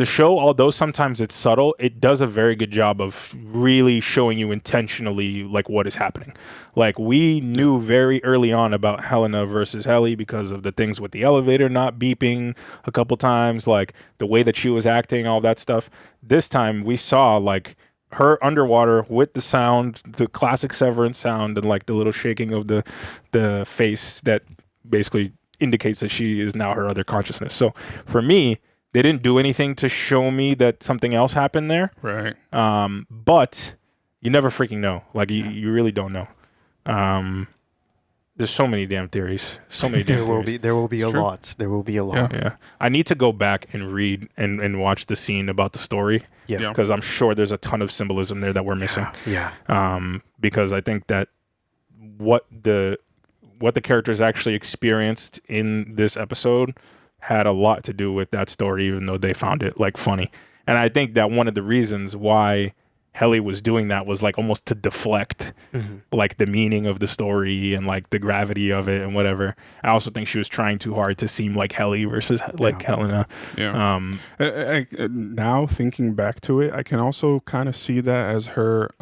the show, although sometimes it's subtle, it does a very good job of really showing you intentionally like what is happening. Like we knew very early on about Helena versus Helly because of the things with the elevator not beeping a couple times, like the way that she was acting, all that stuff. This time we saw like her underwater with the sound, the classic Severance sound, and like the little shaking of the face that basically indicates that she is now her other consciousness. So for me, they didn't do anything to show me that something else happened there. Right. But you never freaking know. Like you really don't know. There's so many damn theories. So many damn theories. There will be a lot. There will be a lot. Yeah. I need to go back and read and watch the scene about the story. Yeah. Because I'm sure there's a ton of symbolism there that we're missing. Yeah. Because I think that what the characters actually experienced in this episode had a lot to do with that story, even though they found it like funny. And I think that one of the reasons why Helly was doing that was like almost to deflect like the meaning of the story and like the gravity of it and whatever. I also think she was trying too hard to seem like Helly versus like Helena. Yeah. Now thinking back to it, I can also kind of see that as her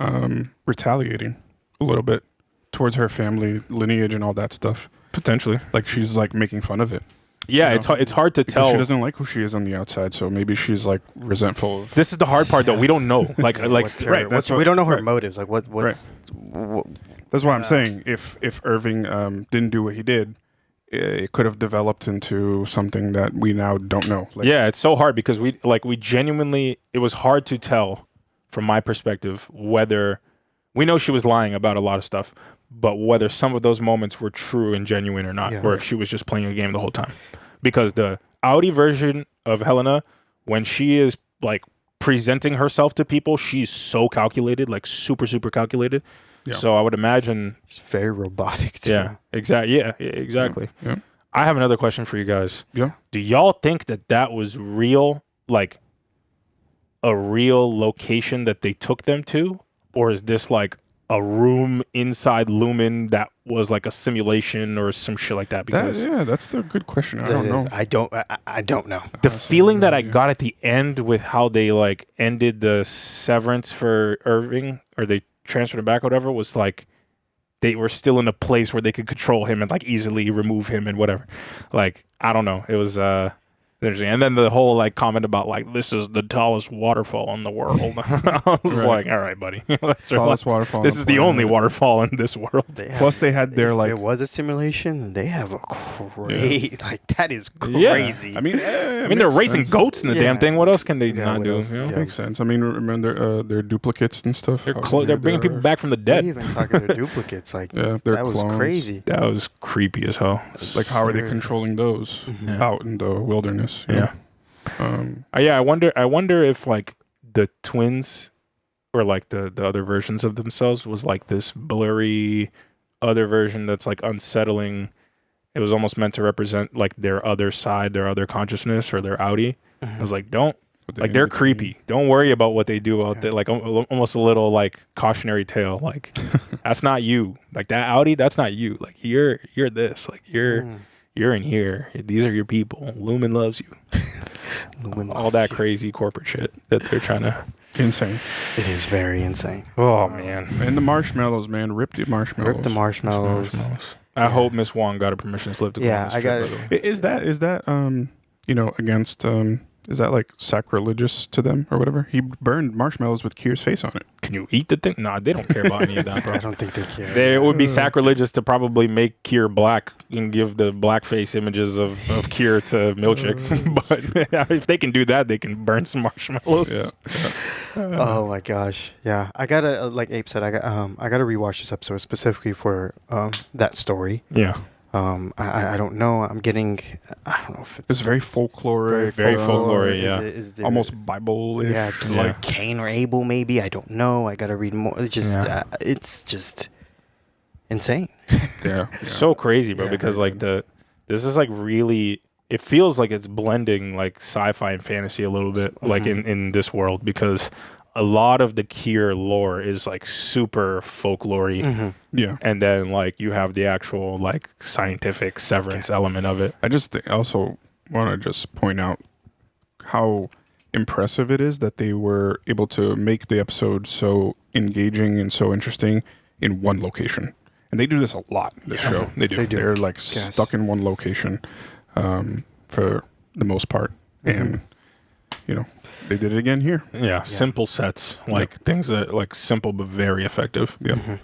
retaliating a little bit towards her family lineage and all that stuff. Potentially. Like she's like making fun of it. Yeah, it's hard to tell. She doesn't like who she is on the outside, so maybe she's like resentful. This is the hard part, though. We don't know. Like, we don't know her motives. Like, what's that's why I'm saying if Irving didn't do what he did, it could have developed into something that we now don't know. Like, yeah, it's so hard because we genuinely, it was hard to tell from my perspective whether we know she was lying about a lot of stuff, but whether some of those moments were true and genuine or not, or if she was just playing a game the whole time. Because the Audi version of Helena, when she is like presenting herself to people, she's so calculated, like super, super calculated. Yeah. So I would imagine she's very robotic too. Yeah, exactly. Yeah, exactly. Yeah. I have another question for you guys. Yeah. Do y'all think that was real, like a real location that they took them to? Or is this like a room inside Lumen that was like a simulation or some shit like that? Because that's the good question. I don't know. I don't know. The feeling that I got at the end with how they like ended the severance for Irving, or they transferred him back, or whatever, was like they were still in a place where they could control him and like easily remove him and whatever. Like, I don't know. It was interesting. And then the whole like comment about like this is the tallest waterfall in the world. I was like, all right, buddy. Tallest waterfall. This is the only waterfall in this world. Plus, they had their like. If it was a simulation, they have a like that is crazy. Yeah. I mean, they're raising goats in the damn thing. What else can they not do? Makes sense. I mean, remember their duplicates and stuff. They're bringing people back from the dead. They even talking to duplicates. Like that was crazy. That was creepy as hell. Like, how are they controlling those out in the wilderness? Yeah. I wonder if like the twins or like the other versions of themselves was like this blurry other version that's like unsettling. It was almost meant to represent like their other side, their other consciousness, or their Audi. I was like, they're creepy. Don't worry about what they do out there. Like almost a little like cautionary tale. Like that's not you. Like that Audi, that's not you. Like you're this. Like you're in here. These are your people. Lumen loves you. Lumen all that crazy corporate shit that they're trying to. Insane. It is very insane. Oh man. And the marshmallows, man. Rip the marshmallows. Rip the marshmallows. I hope Miss Wong got a permission slip to go on this trip. Is that against is that like sacrilegious to them or whatever? He burned marshmallows with Kier's face on it. Can you eat the thing? Nah, they don't care about any of that, bro. I don't think they care. It would be sacrilegious to probably make Kier black and give the blackface images of Kier to Milchick. But if they can do that, they can burn some marshmallows. Yeah. Oh my gosh. Yeah. I gotta like Abe said, I gotta rewatch this episode specifically for that story. Yeah. I don't know. I don't know if it's very folkloric. Very folkloric, yeah. Is there, almost Bible-ish. Yeah, like Cain or Abel, maybe. I don't know. I gotta read more. It's just insane. Yeah. It's so crazy, bro, because like this is like really, it feels like it's blending like sci-fi and fantasy a little bit, like in this world, because a lot of the Kier lore is like super folklory. Yeah. And then like you have the actual like scientific severance element of it. I just also want to just point out how impressive it is that they were able to make the episode so engaging and so interesting in one location. And they do this a lot in this show. They do. They're like stuck in one location for the most part. And, you know, they did it again here. Yeah, simple sets. Like things that like simple but very effective. Yeah.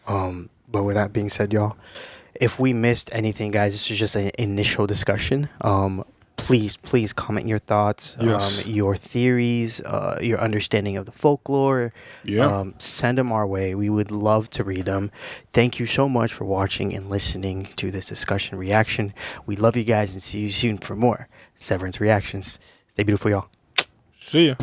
But with that being said, y'all, if we missed anything, guys, this is just an initial discussion. Please comment your thoughts, your theories, your understanding of the folklore. Send them our way. We would love to read them. Thank you so much for watching and listening to this discussion reaction. We love you guys and see you soon for more Severance reactions. Stay beautiful, y'all. See ya.